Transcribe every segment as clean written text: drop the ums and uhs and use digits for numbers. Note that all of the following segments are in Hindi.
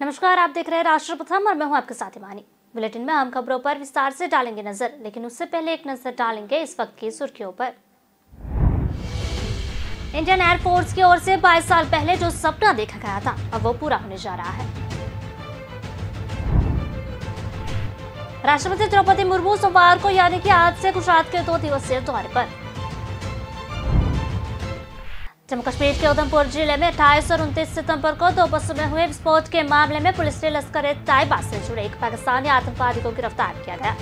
नमस्कार, आप देख रहे हैं राष्ट्र प्रथम और मैं हूं आपके साथ हिमानी। बुलेटिन में हम खबरों पर विस्तार से डालेंगे नजर, लेकिन उससे पहले एक नजर डालेंगे इस वक्त की सुर्खियों पर। इंडियन एयरफोर्स की ओर से 22 साल पहले जो सपना देखा गया था अब वो पूरा होने जा रहा है। राष्ट्रपति द्रौपदी मुर्मू सोमवार को यानी कि आज से गुजरात के 2 दिवसीय दौरे पर। जम्मू कश्मीर के उधमपुर जिले में 28 और 29 सितंबर को 2 बसों में हुए विस्फोट के मामले में पुलिस ने लश्कर-ए-तैयबा से जुड़े एक पाकिस्तानी आतंकवादी को गिरफ्तार किया गया।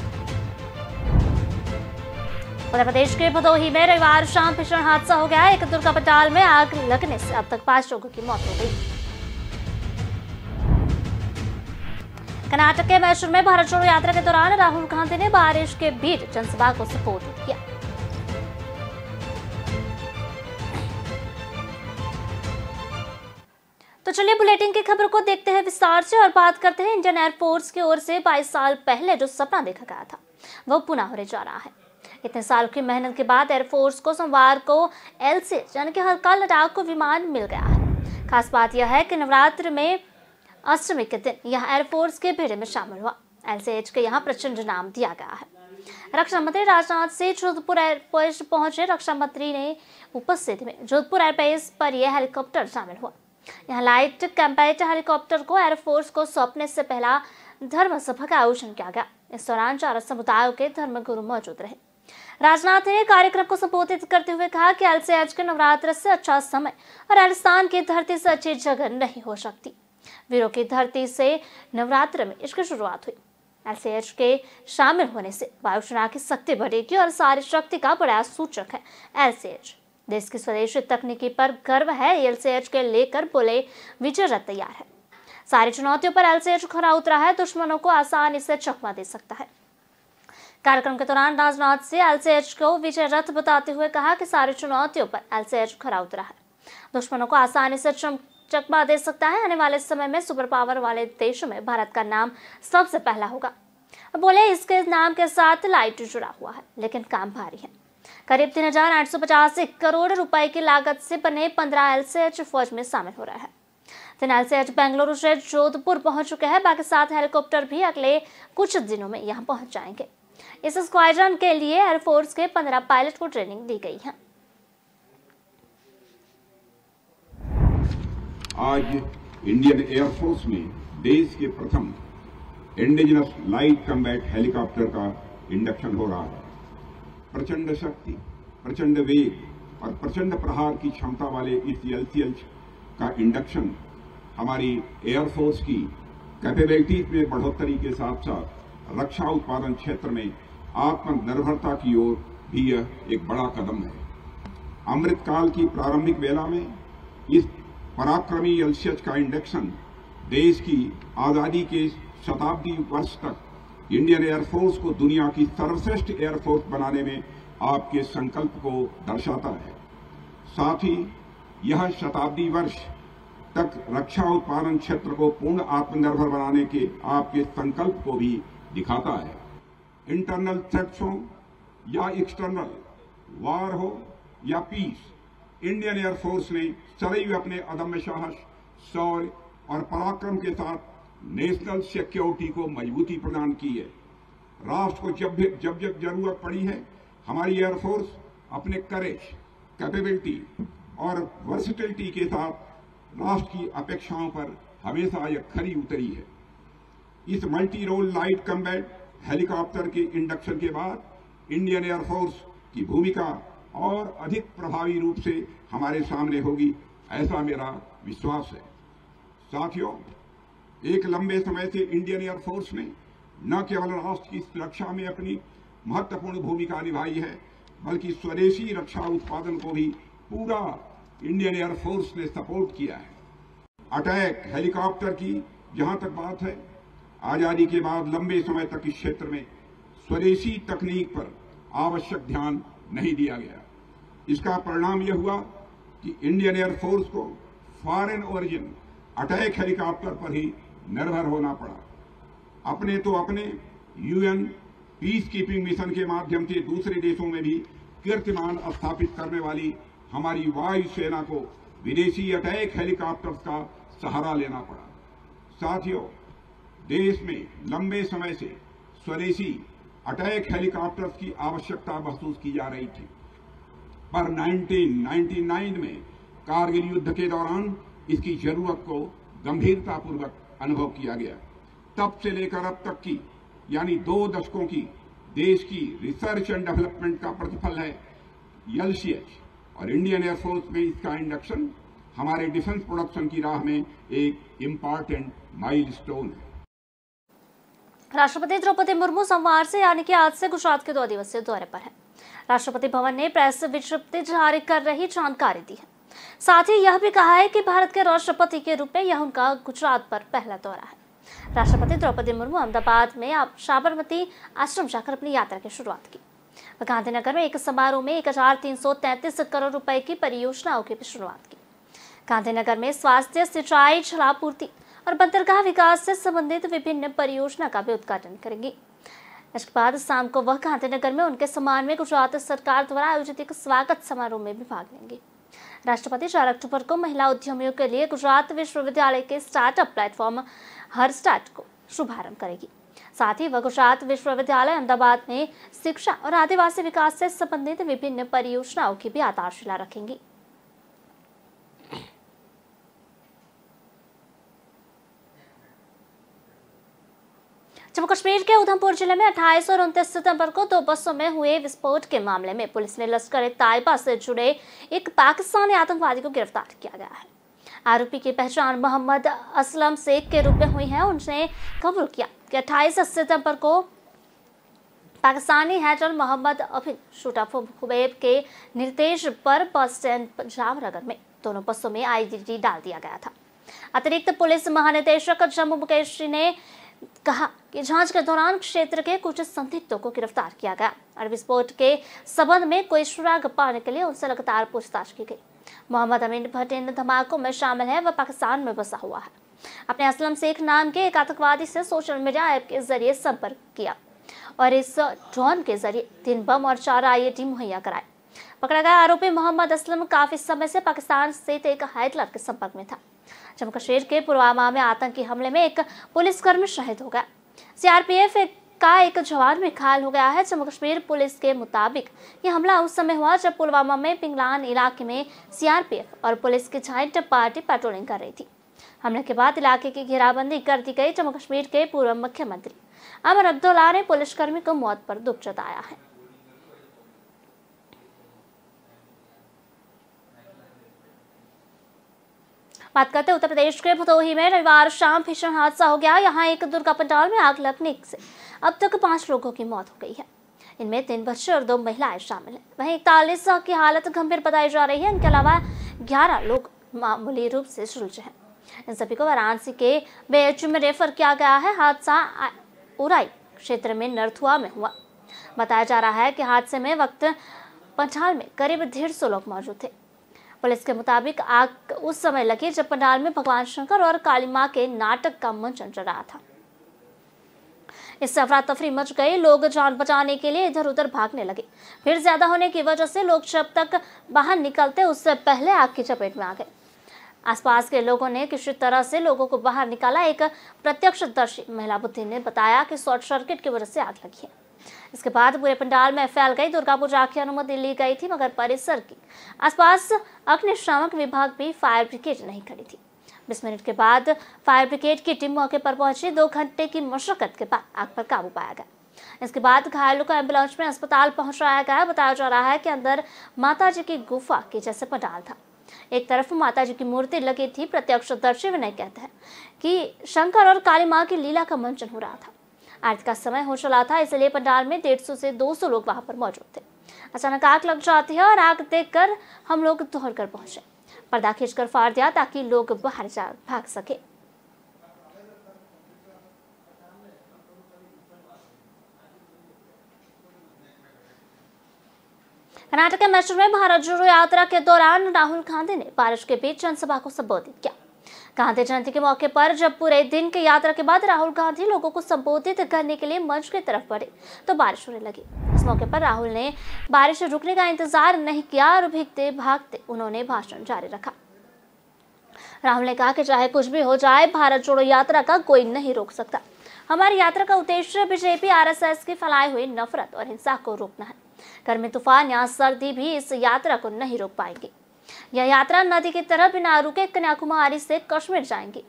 उत्तर प्रदेश के भदोही में रविवार शाम भीषण हादसा हो गया। एक दुर्गा पंडाल में आग लगने से अब तक 5 लोगों की मौत हो गई। कर्नाटक के मैसूर में भारत जोड़ो यात्रा के दौरान राहुल गांधी ने बारिश के बीच जनसभा को संबोधित किया। तो चलिए बुलेटिन की खबर को देखते हैं विस्तार से और बात करते हैं इंडियन एयरफोर्स की ओर से 22 साल पहले जो सपना देखा गया था वो पूरा होने जा रहा है। इतने सालों की मेहनत के बाद एयरफोर्स को सोमवार को LCH यानी कि हल्का लद्दाख को विमान मिल गया है। खास बात यह है कि नवरात्र में अष्टमी के दिन यह एयरफोर्स के बेड़े में शामिल हुआ। LCH के यहाँ प्रचंड नाम दिया गया है। रक्षा मंत्री राजनाथ सिंह जोधपुर एयरपोर्ट पहुंचे। रक्षा मंत्री ने उपस्थिति में जोधपुर एयरबेस पर यह हेलीकॉप्टर शामिल हुआ। यहाँ लाइट कम्पैट हेलीकॉप्टर को एयरफोर्स को सौंपने से पहला धर्म सभा का आयोजन किया गया। इस दौरान 4 समुदायों के धर्मगुरु मौजूद रहे। राजनाथ ने कार्यक्रम को संबोधित करते हुए कहा कि LCH के नवरात्र से अच्छा समय और राजस्थान की धरती से अच्छी जगह नहीं हो सकती। वीरों की धरती से नवरात्र में इसकी शुरुआत हुई। LCH के शामिल होने से वायुसेना की शक्ति बढ़ेगी और सारी शक्ति का बड़ा सूचक है LCH। देश की स्वदेशी तकनीकी पर गर्व है। LCH के लेकर बोले विजय रथ तैयार है। सारी चुनौतियों पर LCH खरा उतरा है। दुश्मनों को आसानी से चकमा दे सकता है। कार्यक्रम के दौरान राजनाथ सिंह LCH को विजय रथ बताते हुए कहा कि सारी चुनौतियों पर LCH खरा उतरा है। दुश्मनों को आसानी से चकमा दे सकता है। आने वाले समय में सुपर पावर वाले देशों में भारत का नाम सबसे पहला होगा। बोले इसके नाम के साथ लाइट जुड़ा हुआ है, लेकिन काम भारी है। करीब 3,885 करोड़ रुपए की लागत से बने 15 LCH फौज में शामिल हो रहा है। 3 LCH बेंगलुरु से जोधपुर पहुंच चुके हैं। बाकी 7 हेलीकॉप्टर भी अगले कुछ दिनों में यहां पहुंच जाएंगे। इस स्क्वाड्रन के लिए एयरफोर्स के 15 पायलट को ट्रेनिंग दी गई है। आज इंडियन एयरफोर्स में देश के प्रथम इंडिजिनस लाइट कम्बैट हेलीकॉप्टर का इंडक्शन हो रहा है। प्रचंड शक्ति, प्रचंड वेग और प्रचंड प्रहार की क्षमता वाले इस LCH का इंडक्शन हमारी एयरफोर्स की कैपेबिलिटीज में बढ़ोतरी के साथ साथ रक्षा उत्पादन क्षेत्र में आत्मनिर्भरता की ओर भी यह एक बड़ा कदम है। अमृतकाल की प्रारंभिक वेला में इस पराक्रमी LCH का इंडक्शन देश की आजादी के शताब्दी वर्ष तक इंडियन एयरफोर्स को दुनिया की सर्वश्रेष्ठ एयरफोर्स बनाने में आपके संकल्प को दर्शाता है। साथ ही यह शताब्दी वर्ष तक रक्षा उत्पादन क्षेत्र को पूर्ण आत्मनिर्भर बनाने के आपके संकल्प को भी दिखाता है। इंटरनल थ्रेट्स हो या एक्सटर्नल, वार हो या पीस, इंडियन एयरफोर्स ने सदैव अपने अदम्य साहस, शौर्य और पराक्रम के साथ नेशनल सिक्योरिटी को मजबूती प्रदान की है। राष्ट्र को जब जरूरत पड़ी है, हमारी एयरफोर्स अपने करेज, कैपेबिलिटी और वर्सिटिलिटी के साथ राष्ट्र की अपेक्षाओं पर हमेशा यह खरी उतरी है। इस multi role light combat helicopter के इंडक्शन के बाद इंडियन एयरफोर्स की भूमिका और अधिक प्रभावी रूप से हमारे सामने होगी, ऐसा मेरा विश्वास है। साथियों, एक लंबे समय से इंडियन एयरफोर्स ने न केवल राष्ट्र की सुरक्षा में अपनी महत्वपूर्ण भूमिका निभाई है, बल्कि स्वदेशी रक्षा उत्पादन को भी पूरा इंडियन एयरफोर्स ने सपोर्ट किया है। अटैक हेलीकॉप्टर की जहां तक बात है, आजादी के बाद लंबे समय तक इस क्षेत्र में स्वदेशी तकनीक पर आवश्यक ध्यान नहीं दिया गया। इसका परिणाम यह हुआ कि इंडियन एयरफोर्स को फॉरेन ओरिजिन अटैक हेलीकॉप्टर पर ही निर्भर होना पड़ा। अपने UN पीस कीपिंग मिशन के माध्यम से दूसरे देशों में भी कीर्तिमान स्थापित करने वाली हमारी वायुसेना को विदेशी अटैक हेलीकॉप्टर्स का सहारा लेना पड़ा। साथियों, देश में लंबे समय से स्वदेशी अटैक हेलीकॉप्टर्स की आवश्यकता महसूस की जा रही थी, पर 1999 में कारगिल युद्ध के दौरान इसकी जरूरत को गंभीरतापूर्वक अनुभव किया गया। तब से लेकर अब तक की यानी 2 दशकों की देश की रिसर्च एंड डेवलपमेंट का प्रतिफल है LCH, और इंडियन एयरफोर्स में इसका इंडक्शन हमारे डिफेंस प्रोडक्शन की राह में एक इम्पॉर्टेंट माइलस्टोन है। राष्ट्रपति द्रौपदी मुर्मू सोमवार से यानी कि आज से गुजरात के 2 दिवसीय दौरे पर है। राष्ट्रपति भवन ने प्रेस विज्ञप्ति जारी कर रही जानकारी दी है। साथ ही यह भी कहा है कि भारत के राष्ट्रपति के रूप में यह उनका गुजरात पर पहला दौरा है। राष्ट्रपति द्रौपदी मुर्मू अहमदाबाद में साबरमती आश्रम जाकर अपनी यात्रा की शुरुआत की। गांधीनगर में एक समारोह में 1333 करोड़ रुपए की परियोजनाओं की भी शुरुआत की। गांधीनगर में स्वास्थ्य, सिंचाई, जलापूर्ति और बंदरगाह विकास से संबंधित विभिन्न परियोजना का भी उद्घाटन करेंगी। इसके बाद शाम को वह गांधीनगर में उनके सम्मान में गुजरात सरकार द्वारा आयोजित एक स्वागत समारोह में भी भाग लेंगे। राष्ट्रपति 4 अक्टूबर को महिला उद्यमियों के लिए गुजरात विश्वविद्यालय के स्टार्टअप प्लेटफॉर्म हर स्टार्ट को शुभारंभ करेगी। साथ ही वह गुजरात विश्वविद्यालय अहमदाबाद में शिक्षा और आदिवासी विकास से संबंधित विभिन्न परियोजनाओं की भी आधारशिला रखेंगी। जम्मू कश्मीर के उधमपुर जिले में 28 और 29 सितंबर को 2 बसों में हुए विस्फोट के मामले में पुलिस ने लश्कर-ए-तैयबा से जुड़े एक पाकिस्तानी आतंकवादी को गिरफ्तार किया गया है। आरोपी की पहचान मोहम्मद असलम शेख के रूप में हुई है। उन्होंने कबूल किया कि 28 सितंबर को पाकिस्तानी हैकर मोहम्मद अफीन शूटफ हुबैब के निर्देश पर बस स्टैंड जामनगर में दोनों बसों में IED डाल दिया गया था। अतिरिक्त पुलिस महानिदेशक जम्मू मुकेश ने कहा कि जांच के दौरान क्षेत्र के कुछ संदिग्धों को गिरफ्तार किया गया और विस्फोट के संबंध में कोई सुराग पाने के लिए उनसे लगातार पूछताछ की गई। मोहम्मद अमीन भट्ट इन धमाकों में शामिल है। वह पाकिस्तान में बसा हुआ है। अपने असलम शेख नाम के एक आतंकवादी से सोशल मीडिया ऐप के जरिए संपर्क किया और इस ड्रोन के जरिए 3 बम और 4 IED मुहैया कराए। पकड़ा गया आरोपी मोहम्मद असलम काफी समय से पाकिस्तान स्थित एक हाइटलर के संपर्क में था। जम्मू कश्मीर के पुलवामा में आतंकी हमले में एक पुलिसकर्मी शहीद हो गया। CRPF का एक जवान भी घायल हो गया है। जम्मू कश्मीर पुलिस के मुताबिक यह हमला उस समय हुआ जब पुलवामा में पिंगलान इलाके में CRPF और पुलिस की जॉइंट पार्टी पेट्रोलिंग कर रही थी। हमले के बाद इलाके की घेराबंदी कर दी गई। जम्मू कश्मीर के पूर्व मुख्यमंत्री अमर अब्दुल्ला ने पुलिसकर्मी को मौत पर दुख जताया है। बात करते उत्तर प्रदेश के भदोही में रविवार शाम भीषण हादसा हो गया। यहाँ एक दुर्गा पंडाल में आग लगने से अब तक 5 लोगों की मौत हो गई है। इनमें 3 बच्चे और 2 महिलाएं शामिल हैं। वहीं 41 की हालत गंभीर बताई जा रही है। इनके अलावा 11 लोग मामूली रूप से झुलसे हैं। इन सभी को वाराणसी के BHU में रेफर किया गया है। हादसा उराई क्षेत्र में नरथुआ में हुआ। बताया जा रहा है कि हादसे में वक्त पंडाल में करीब 150 लोग मौजूद थे। पुलिस के मुताबिक आग उस समय लगी जब पंडाल में भगवान शंकर और काली मां के नाटक का मंचन चल रहा था। इससे अफरा तफरी मच गई। लोग जान बचाने के लिए इधर उधर भागने लगे। भीड़ ज्यादा होने की वजह से लोग जब तक बाहर निकलते उससे पहले आग की चपेट में आ गए। आसपास के लोगों ने किसी तरह से लोगों को बाहर निकाला। एक प्रत्यक्षदर्शी महिला बुद्धि ने बताया कि शॉर्ट सर्किट की वजह से आग लगी है। इसके बाद पूरे पंडाल में फैल गई। दुर्गा पूजा की अनुमति ली गई थी, मगर परिसर के आसपास अग्निशामक विभाग भी फायर ब्रिगेड नहीं खड़ी थी। 20 मिनट के बाद फायर ब्रिगेड की टीम मौके पर पहुंची। 2 घंटे की मशक्कत के बाद आग पर काबू पाया गया। इसके बाद घायलों को एम्बुलेंस में अस्पताल पहुंचाया गया। बताया जा रहा है कि अंदर माता जी की गुफा के जैसे पंडाल था। एक तरफ माता जी की मूर्ति लगी थी। प्रत्यक्षदर्शी विनय कहते हैं कि शंकर और काली मां की लीला का मंचन हो रहा था। आरती का समय हो चला था, इसलिए पंडाल में 150 से 200 लोग वहां पर मौजूद थे। अचानक आग लग जाती है और आग देखकर हम लोग दौड़कर पहुंचे। पर्दा खींचकर फाड़ दिया ताकि लोग बाहर भाग सके। कर्नाटक के मैसूर में भारत जोड़ो यात्रा के दौरान राहुल गांधी ने बारिश के बीच जनसभा को संबोधित किया। गांधी जयंती के मौके पर जब पूरे दिन की यात्रा के बाद राहुल गांधी लोगों को संबोधित करने के लिए मंच की तरफ बढ़े तो बारिश होने लगी। इस मौके पर राहुल ने बारिश रुकने का इंतजार नहीं किया और भीगते भागते उन्होंने भाषण जारी रखा। राहुल ने कहा कि चाहे कुछ भी हो जाए, भारत जोड़ो यात्रा का कोई नहीं रोक सकता। हमारी यात्रा का उद्देश्य बीजेपी आरएसएस की फैलाई हुई नफरत और हिंसा को रोकना है। गर्मी, तूफान या सर्दी भी इस यात्रा को नहीं रोक पाएंगे। यह यात्रा नदी की तरह बिना रुके कन्याकुमारी से कश्मीर जाएंगी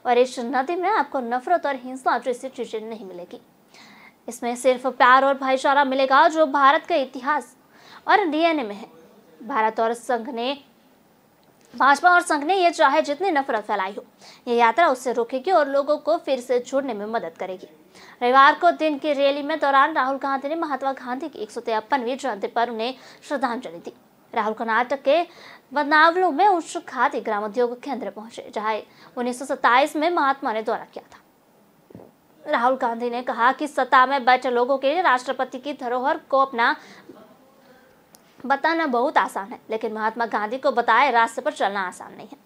और इस नदी में आपको नफरत और हिंसा जैसी चीजें नहीं मिलेगी। इसमें सिर्फ प्यार और भाईचारा मिलेगा, जो भारत के इतिहास और डीएनए में है। भाजपा और संघ ने यह चाहे जितनी नफरत फैलाई हो, यह यात्रा उससे रोकेगी और लोगों को फिर से जुड़ने में मदद करेगी। रविवार को दिन की रैली में दौरान राहुल गांधी ने महात्मा गांधी की 153वीं जयंती पर उन्हें श्रद्धांजलि दी। राहुल कर्नाटक के बदनावलू में उच्च खादी ग्रामोद्योग केंद्र पहुंचे, जहां 1927 में महात्मा ने दौरा किया था। राहुल गांधी ने कहा कि सत्ता में बैठे लोगों के लिए राष्ट्रपति की धरोहर को अपना बताना बहुत आसान है, लेकिन महात्मा गांधी को बताए रास्ते पर चलना आसान नहीं है।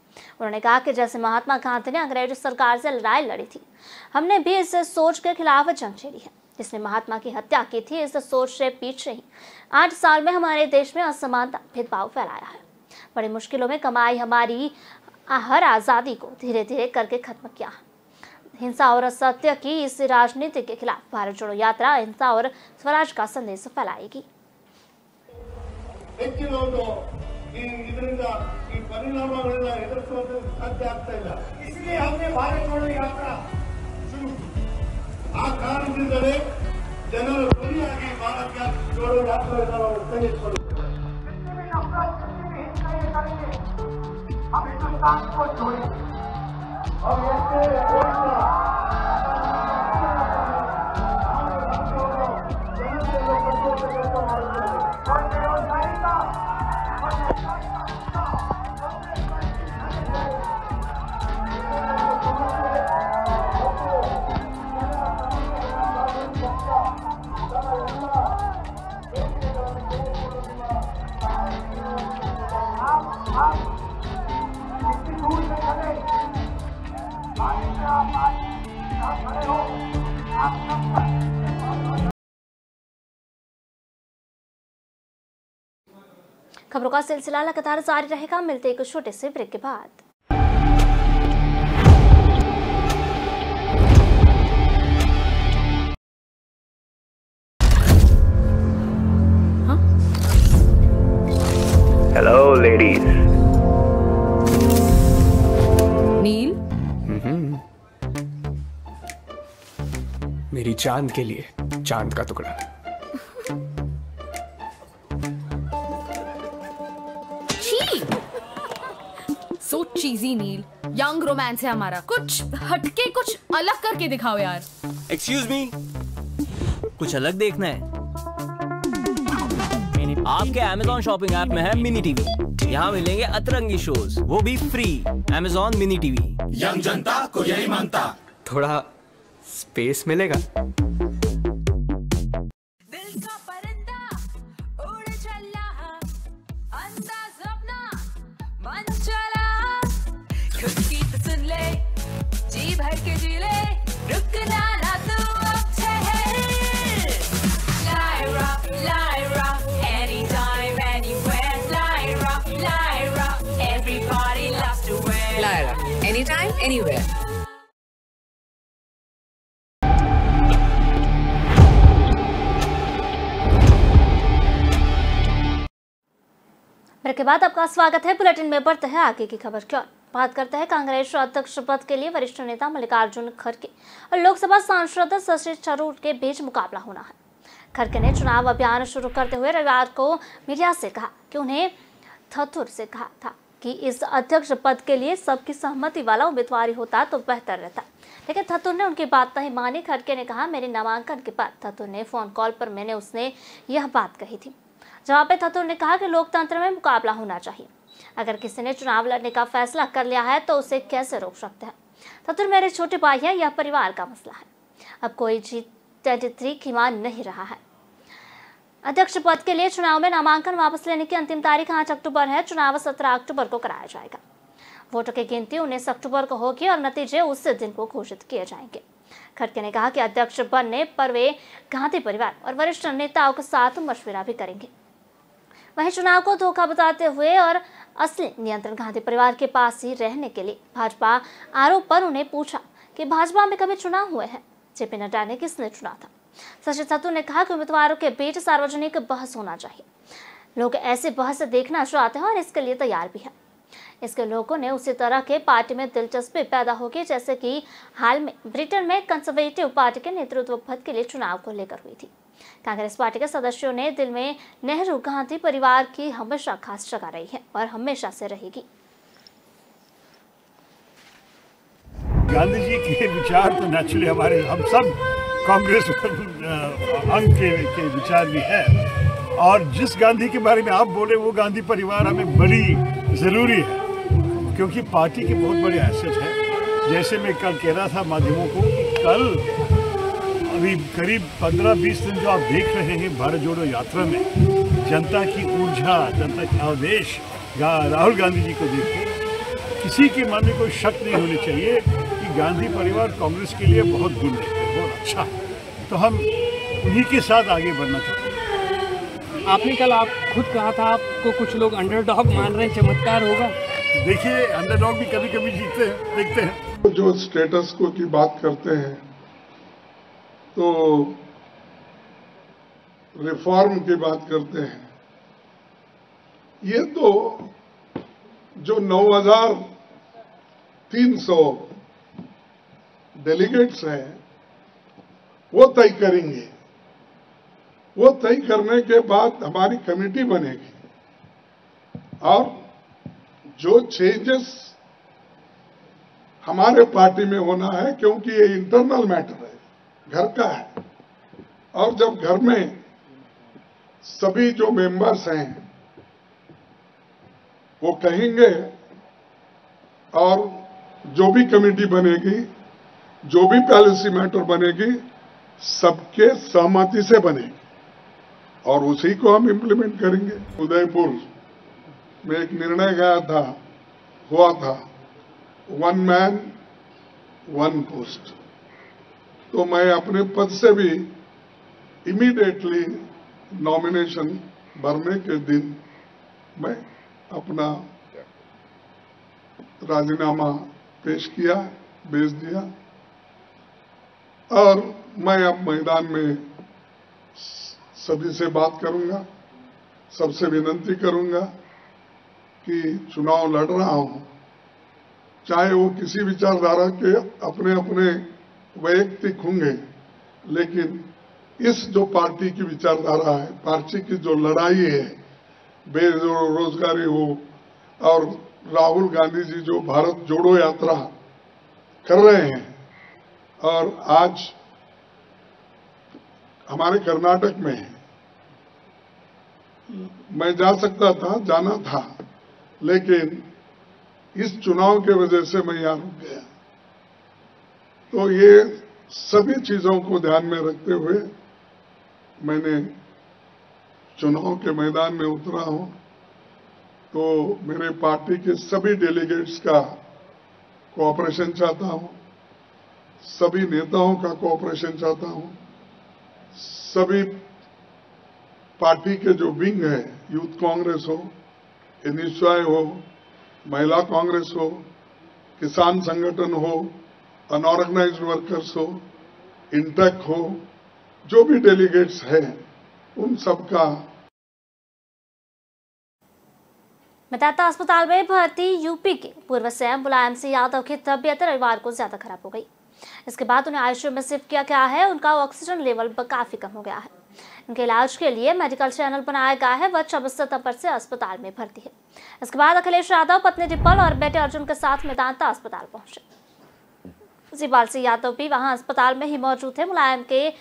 उन्होंने कहा कि जैसे महात्मा गांधी ने अंग्रेज सरकार से लड़ाई लड़ी थी, हमने भी इस सोच के खिलाफ जंग छेड़ी है। जिसने महात्मा की हत्या की थी, इस सोच से पीछे ही 8 साल में हमारे देश में असमानता, भेदभाव फैलाया है। बड़ी मुश्किलों में कमाई हमारी हर आज़ादी को धीरे धीरे करके खत्म किया है। हिंसा और असत्य की इस राजनीति के खिलाफ भारत जोड़ो यात्रा हिंसा और स्वराज का संदेश फैलाएगी। इसलिए हमने भारत जोड़ो यात्रा शुरू की। ಆ ಕಾರಣದಿಂದಲೇ ಜನರು ಧ್ವನಿಯಾಗಿ ಭಾರತ ಜೋಡೋ ಯಾತ್ರೆಯನ್ನು ಕೈಗೆತ್ತಿಕೊಳ್ಳುತ್ತಾರೆ। हम हिंदुस्तान को जोड़ेंगे और ऐसे खबरों का सिलसिला लगातार जारी रहेगा। मिलते एक छोटे से ब्रेक के बाद। Hello ladies. नील, मेरी चांद के लिए चांद का टुकड़ा। सो चीजी नील, यंग रोमांस है हमारा, कुछ हटके, कुछ अलग करके दिखाओ यार। एक्सक्यूज मी, कुछ अलग देखना है? आपके Amazon शॉपिंग ऐप में है मिनी टीवी। यहाँ मिलेंगे अतरंगी शोज, वो भी free. Amazon mini TV. Young जनता को यही मानता। थोड़ा स्पेस मिलेगा? Anytime, anywhere. ब्रेक के बाद आपका स्वागत है। बुलेटिन में बढ़ते हैं आगे की खबर की ओर। बात करते हैं कांग्रेस अध्यक्ष पद के लिए वरिष्ठ नेता मल्लिकार्जुन खड़गे और लोकसभा सांसद शशि थरूर के बीच मुकाबला होना है। खड़गे ने चुनाव अभियान शुरू करते हुए रविवार को मीडिया से कहा कि उन्हें थरूर से कहा था कि इस अध्यक्ष पद के लिए सबकी सहमति वाला उम्मीदवार होता तो बेहतर रहता, लेकिन थरूर ने उनकी बात नहीं मानी। खड़गे ने कहा, मेरे नामांकन के बाद थरूर ने फोन कॉल पर मैंने उसने यह बात कही थी। जवाब में थरूर ने कहा कि लोकतंत्र में मुकाबला होना चाहिए। अगर किसी ने चुनाव लड़ने का फैसला कर लिया है तो उसे कैसे रोक सकते हैं। थरूर मेरे छोटे भाई है, यह परिवार का मसला है। अब कोई G33 की मान नहीं रहा है। अध्यक्ष पद के लिए चुनाव में नामांकन वापस लेने की अंतिम तारीख 8 अक्टूबर है। चुनाव 17 अक्टूबर को कराया जाएगा। वोटों की गिनती 19 अक्टूबर को होगी और नतीजे उस दिन को घोषित किए जाएंगे। खड़गे ने कहा कि अध्यक्ष बनने पर वे गांधी परिवार और वरिष्ठ नेताओं के साथ मशविरा भी करेंगे। वहीं चुनाव को धोखा बताते हुए और असली नियंत्रण गांधी परिवार के पास ही रहने के लिए भाजपा आरोप पर उन्हें पूछा कि भाजपा में कभी चुनाव हुए हैं, जेपी नड्डा ने किसने चुना था। शशि थरूर ने कहा कि उम्मीदवारों के बीच सार्वजनिक बहस होना चाहिए। लोग ऐसी बहस देखना चाहते हैं और इसके लिए तैयार भी है। इसके लोगों ने उसी तरह के पार्टी में दिलचस्पी पैदा होगी जैसे कि हाल में ब्रिटेन में कंजर्वेटिव पार्टी के नेतृत्व पद के लिए चुनाव को लेकर हुई थी। कांग्रेस पार्टी के सदस्यों ने दिल में नेहरू गांधी परिवार की हमेशा खास जगह रही है और हमेशा से रहेगी। गांधी जी के विचार तो नेचुरली हमारे हम सब कांग्रेस अंग के विचार भी है, और जिस गांधी के बारे में आप बोले वो गांधी परिवार हमें बड़ी ज़रूरी है, क्योंकि पार्टी के बहुत बड़े एसेट है। जैसे मैं कल कह रहा था माध्यमों को कि कल अभी करीब 15-20 दिन जो आप देख रहे हैं भारत जोड़ो यात्रा में, जनता की ऊर्जा, जनता की आवेश राहुल गांधी जी को देख के किसी के मन में कोई शक नहीं होनी चाहिए कि गांधी परिवार कांग्रेस के लिए बहुत गुण है, बहुत अच्छा है। तो हम उन्हीं के साथ आगे बढ़ना चाहते हैं। आपने कल आप खुद कहा था आपको कुछ लोग अंडरडॉग मान रहे हैं, चमत्कार होगा। देखिए अंडरडॉग भी कभी कभी जीतते हैं, देखते हैं। जो स्टेटस को की बात करते हैं तो रिफॉर्म की बात करते हैं। ये तो जो 9,300 डेलीगेट्स हैं वो तय करेंगे। वो तय करने के बाद हमारी कमेटी बनेगी और जो चेंजेस हमारे पार्टी में होना है, क्योंकि ये इंटरनल मैटर है, घर का है, और जब घर में सभी जो मेंबर्स हैं वो कहेंगे और जो भी कमेटी बनेगी, जो भी पॉलिसी मैटर बनेगी, सबके सहमति से बनेगी और उसी को हम इम्प्लीमेंट करेंगे। उदयपुर में एक निर्णय हुआ था 1 मैन 1 पोस्ट। तो मैं अपने पद से भी इमीडिएटली नॉमिनेशन भरने के दिन मैं अपना राजीनामा पेश किया, भेज दिया, और मैं अब मैदान में सभी से बात करूंगा, सबसे विनती करूंगा कि चुनाव लड़ रहा हूं, चाहे वो किसी विचारधारा के अपने अपने वैयक्तिक होंगे, लेकिन इस जो पार्टी की विचारधारा है, पार्टी की जो लड़ाई है, बेरोजगारी हो, और राहुल गांधी जी जो भारत जोड़ो यात्रा कर रहे हैं, और आज हमारे कर्नाटक में मैं जा सकता था, जाना था, लेकिन इस चुनाव के वजह से मैं यहां रुक गया। तो ये सभी चीजों को ध्यान में रखते हुए मैंने चुनाव के मैदान में उतरा हूं। तो मेरे पार्टी के सभी डेलीगेट्स का कोऑपरेशन चाहता हूं, सभी नेताओं का कोऑपरेशन चाहता हूं, सभी पार्टी के जो विंग है, यूथ कांग्रेस हो, एनएसवाई हो, महिला कांग्रेस हो, किसान संगठन हो, अनऑर्गेनाइज्ड वर्कर्स हो, इंटेक हो, जो भी डेलीगेट्स हैं, उन सबका। मेदांता अस्पताल में भर्ती यूपी के पूर्व सीएम मुलायम सिंह यादव की तबीयत रविवार को ज्यादा खराब हो गई। इसके बाद उन्हें आईसीयू में शिफ्ट किया गया है। उनका ऑक्सीजन लेवल काफी कम हो गया है। उनके इलाज के लिए मेडिकल चैनल बनाया गया है। वह 26 सितंबर से अस्पताल में भर्ती है। इसके बाद अखिलेश यादव पत्नी डिम्पल और बेटे अर्जुन के साथ मेदांता अस्पताल पहुंचे। शिवपाल सिंह यादव भी वहां अस्पताल में ही मौजूद थे। मुलायम के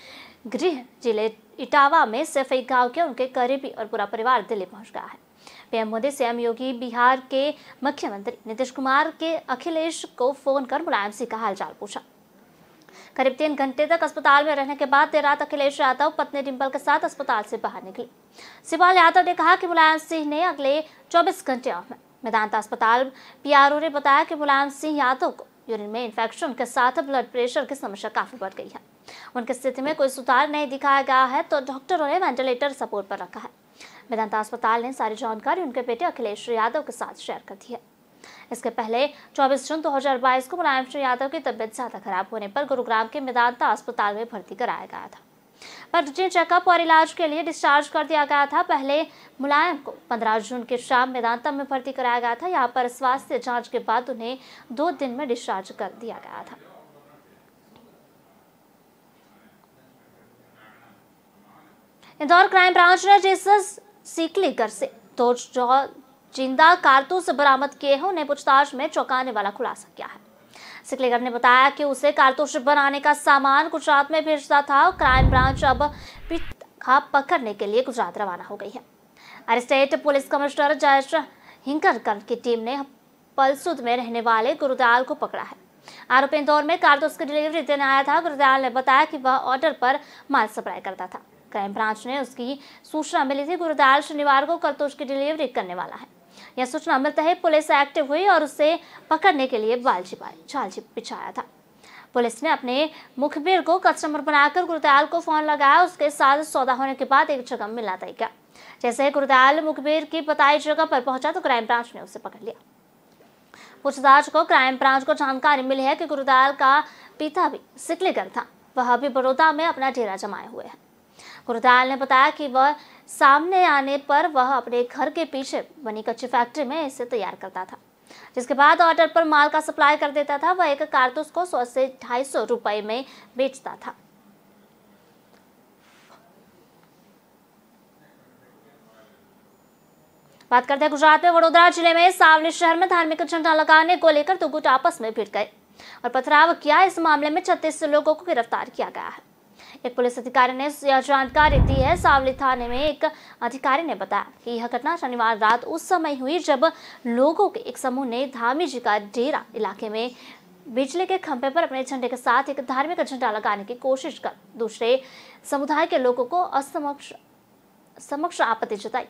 गृह जिले इटावा में सैफई गांव के उनके करीबी और पूरा परिवार दिल्ली पहुंच गया है। पीएम मोदी, सीएम योगी, बिहार के मुख्यमंत्री नीतीश कुमार के अखिलेश को फोन कर मुलायम सिंह का हालचाल पूछा। करीब 3 घंटे तक अस्पताल में रहने के बाद देर रात अखिलेश यादव पत्नी डिम्पल के साथ अस्पताल से बाहर निकले। शिवपाल यादव ने कहा कि मुलायम सिंह ने अगले 24 घंटे ऑफ में। मेदांता अस्पताल पीआरओ ने बताया कि मुलायम सिंह यादव को यूरिन में इन्फेक्शन के साथ ब्लड प्रेशर की समस्या काफी बढ़ गई है। उनकी स्थिति में कोई सुधार नहीं दिखाया गया है, तो डॉक्टरों ने वेंटिलेटर सपोर्ट पर रखा है। मेदांता अस्पताल ने सारी जानकारी उनके बेटे अखिलेश यादव के साथ शेयर कर दी है। इसके पहले 24 जून 2022 को मुलायम सिंह यादव की तबीयत ज्यादा खराब होने पर गुरुग्राम के मेदांता अस्पताल में भर्ती कराया गया था, पर रूटीन चेकअप और इलाज के लिए डिस्चार्ज कर दिया गया था। पहले मुलायम को 15 जून की शाम मेदांता में भर्ती कराया गया था। यहाँ पर स्वास्थ्य जांच के बाद उन्हें 2 दिन में डिस्चार्ज कर दिया गया था। इंदौर क्राइम ब्रांच ने जीसस सीकलीगर से 2 जिंदा कारतूस बरामद किए हैं। उन्हें पूछताछ में चौंकाने वाला खुलासा किया है। सीकलीगर ने बताया कि उसे कारतूस बनाने का सामान गुजरात में भेजता था। क्राइम ब्रांच अब पिता पकड़ने के लिए गुजरात रवाना हो गई है। अरेस्टेड पुलिस कमिश्नर जयेश हिंगरकर की टीम ने पलसूद में रहने वाले गुरुदयाल को पकड़ा है। आरोपी इंदौर में कारतूस की डिलीवरी देने आया था। गुरुदयाल ने बताया कि वह ऑर्डर पर माल सप्लाई करता था। क्राइम ब्रांच ने उसकी सूचना मिली थी। गुरुदयाल शनिवार को कारतूस की डिलीवरी करने वाला है। यह सूचना मिलते ही पुलिस एक्टिव हुई और उसे पकड़ने के लिए जाल बिछाया था। पुलिस ने अपने मुखबिर को कस्टमर बनाकर गुरुदयाल को फोन लगाया। उसके साथ सौदा होने के बाद एक जगह मिलना तय किया। जैसे ही गुरुदयाल मुखबिर की बताई जगह पर पहुंचा तो क्राइम ब्रांच ने उसे पकड़ लिया। पूछताछ को क्राइम ब्रांच को जानकारी मिली है कि गुरुदयाल का पिता भी सीकलीगर था। वह अभी बड़ौदा में अपना डेरा जमाए हुए है। गुरुदयाल ने बताया कि वह सामने आने पर वह अपने घर के पीछे बनी कच्ची फैक्ट्री में इसे तैयार करता था, जिसके बाद ऑर्डर पर माल का सप्लाई कर देता था। वह एक कारतूस को 100 से 250 रुपए में बेचता था। बात करते हैं गुजरात में वडोदरा जिले में सावली शहर में धार्मिक झंडा लगाने को लेकर 2 गुट आपस में भिड़ गए और पथराव किया। इस मामले में 36 लोगों को गिरफ्तार किया गया है। एक पुलिस अधिकारी ने यह जानकारी दी है। सावली थाने में एक अधिकारी ने बताया कि यह घटना शनिवार रात उस समय हुई जब लोगों के एक समूह ने धामी जी का डेरा इलाके में बिजली के खंभे पर अपने झंडे के साथ एक धार्मिक झंडा लगाने की कोशिश कर दूसरे समुदाय के लोगों को समक्ष आपत्ति जताई।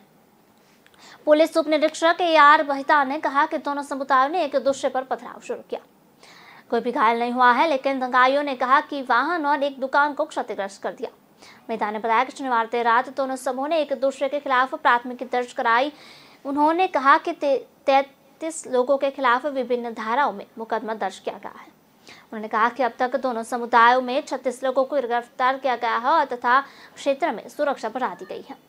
पुलिस उप निरीक्षक AR बहिता ने कहा कि दोनों समुदायों ने एक दूसरे पर पथराव शुरू किया। कोई भी घायल नहीं हुआ है, लेकिन दंगाइयों ने कहा कि वाहन और एक दुकान को क्षतिग्रस्त कर दिया। मेहता ने बताया कि शनिवार देर रात दोनों समूह ने एक दूसरे के खिलाफ प्राथमिकी दर्ज कराई। उन्होंने कहा कि 33 लोगों के खिलाफ विभिन्न धाराओं में मुकदमा दर्ज किया गया है। उन्होंने कहा कि अब तक दोनों समुदायों में 36 लोगों को गिरफ्तार किया गया है और तथा क्षेत्र में सुरक्षा बढ़ा दी गई है।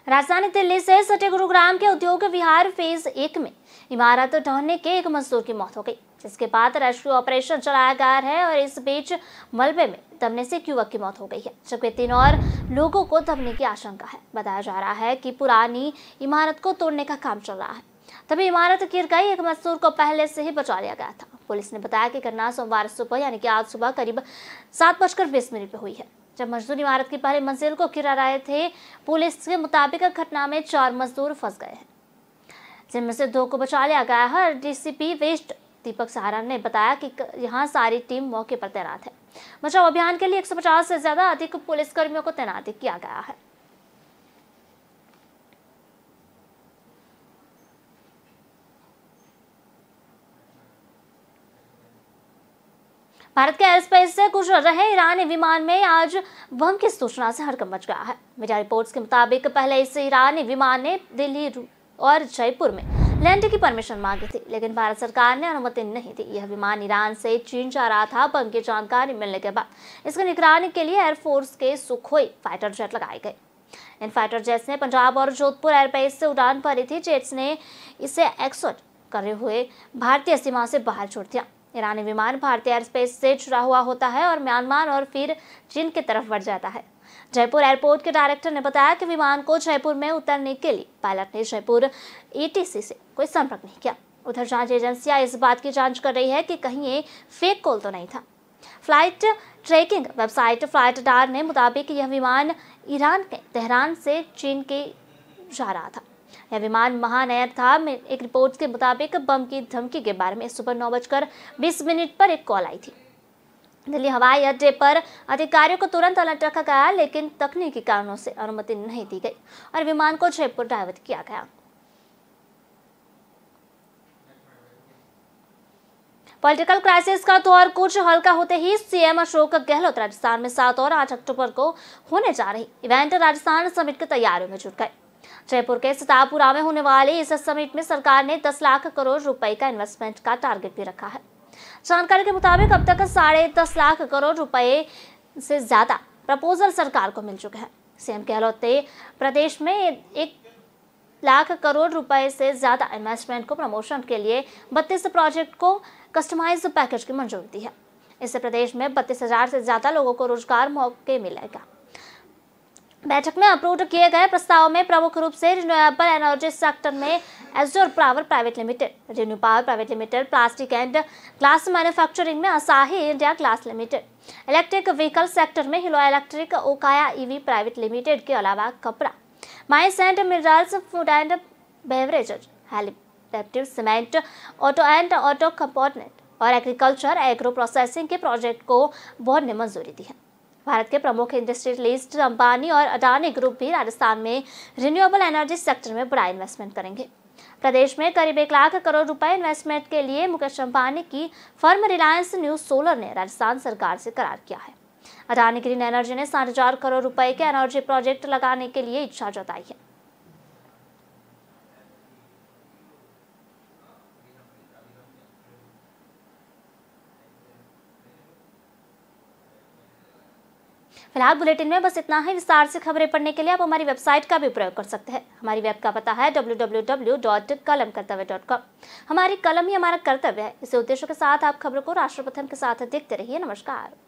राजधानी दिल्ली से सटे गुरुग्राम के उद्योग विहार फेज 1 में इमारत ढहने के एक मजदूर की मौत हो गई, जिसके बाद रेस्क्यू ऑपरेशन चलाया गया है और इस बीच मलबे में दबने से एक युवक की मौत हो गई है, जबकि 3 और लोगों को दबने की आशंका है। बताया जा रहा है कि पुरानी इमारत को तोड़ने का काम चल रहा है, तभी इमारत गिर गई। एक मजदूर को पहले से ही बचा लिया गया था। पुलिस ने बताया कि घटना सोमवार सुबह यानी कि आज सुबह करीब 7:20 पर हुई है, जब मजदूर इमारत की पहली मंजिल को गिरा रहे थे। पुलिस के मुताबिक घटना में 4 मजदूर फंस गए हैं, जिनमें से 2 को बचा लिया गया है। DCP वेस्ट दीपक सहारण ने बताया कि यहां सारी टीम मौके पर तैनात है। बचाव अभियान के लिए 150 से ज्यादा अधिक पुलिसकर्मियों को तैनात किया गया है। भारत के एयर स्पेस से गुजर रहे ईरानी विमान में आज बम की सूचना से हड़कंप मच गया है। मीडिया रिपोर्ट्स के मुताबिक पहले इस ईरानी विमान ने दिल्ली और जयपुर में लैंड की परमिशन मांगी थी, लेकिन भारत सरकार ने अनुमति नहीं दी। यह विमान ईरान से चीन जा रहा था। बम की जानकारी मिलने के बाद इसकी निगरानी के लिए एयरफोर्स के सुखोई फाइटर जेट लगाए गए। इन फाइटर जेट्स ने पंजाब और जोधपुर एयरबेस से उड़ान भरी थी। जेट्स ने इसे एक्सोट करे हुए भारतीय सीमा से बाहर छोड़ दिया। ईरानी विमान भारतीय एयर स्पेस से जुड़ा हुआ होता है और म्यांमार और फिर चीन की तरफ बढ़ जाता है। जयपुर एयरपोर्ट के डायरेक्टर ने बताया कि विमान को जयपुर में उतरने के लिए पायलट ने जयपुर ATC से कोई संपर्क नहीं किया। उधर जांच एजेंसियां इस बात की जांच कर रही है कि कहीं ये फेक कॉल तो नहीं था। फ्लाइट ट्रैकिंग वेबसाइट फ्लाइट डार ने मुताबिक यह विमान ईरान के तेहरान से चीन के जा रहा था। यह विमान महान एयर था। एक रिपोर्ट के मुताबिक बम की धमकी के बारे में सुबह 9:20 पर एक कॉल आई थी। दिल्ली हवाई अड्डे पर अधिकारियों को तुरंत अलर्ट रखा गया, लेकिन तकनीकी कारणों से अनुमति नहीं दी गई और विमान को जयपुर डायवर्ट किया गया। पॉलिटिकल क्राइसिस का दौर कुछ हल्का होते ही सीएम अशोक गहलोत राजस्थान में 7 और 8 अक्टूबर को होने जा रही इवेंट राजस्थान समिट की तैयारियों में जुट गए। जयपुर के सीतापुरा में होने वाले इस समिट में सरकार ने 10 लाख करोड़ रुपए का इन्वेस्टमेंट का टारगेट भी रखा है। जानकारी के मुताबिक अब तक 10.5 लाख करोड़ रुपए से ज्यादा प्रपोजल सरकार को मिल चुके हैं। सीएम गहलोत ने प्रदेश में 1 लाख करोड़ रुपए से ज्यादा इन्वेस्टमेंट को प्रमोशन के लिए 32 प्रोजेक्ट को कस्टमाइज पैकेज की मंजूरी दी है। इससे प्रदेश में 32,000 से ज्यादा लोगों को रोजगार मौके मिलेगा। बैठक में अप्रूव किए गए प्रस्ताव में प्रमुख रूप से रिन्यूएबल एनर्जी सेक्टर में Azure power private limited, ReNew power private limited, plastic and glass manufacturing में Asahi India glass limited, electric vehicle sector में Hero electric, Okaya EV private limited के अलावा कपड़ा, mines and minerals, food and beverages, हेलिडेक्टिव सीमेंट, ऑटो कंपोनेंट और एग्रीकल्चर एग्रो प्रोसेसिंग के प्रोजेक्ट को बोर्ड ने मंजूरी दी है। भारत के प्रमुख इंडस्ट्रियलिस्ट अंबानी और अडानी ग्रुप भी राजस्थान में रिन्यूएबल एनर्जी सेक्टर में बड़ा इन्वेस्टमेंट करेंगे। प्रदेश में करीब 1 लाख करोड़ रुपए इन्वेस्टमेंट के लिए मुकेश अंबानी की फर्म रिलायंस न्यू सोलर ने राजस्थान सरकार से करार किया है। अडानी ग्रीन एनर्जी ने 60,000 करोड़ रुपए के एनर्जी प्रोजेक्ट लगाने के लिए इच्छा जताई है। फिलहाल बुलेटिन में बस इतना ही। विस्तार से खबरें पढ़ने के लिए आप हमारी वेबसाइट का भी प्रयोग कर सकते हैं। हमारी वेब का पता है www.kalamkartavya.com। हमारी कलम ही हमारा कर्तव्य है। इसी उद्देश्य के साथ आप खबरों को राष्ट्र प्रथम के साथ देखते रहिए। नमस्कार।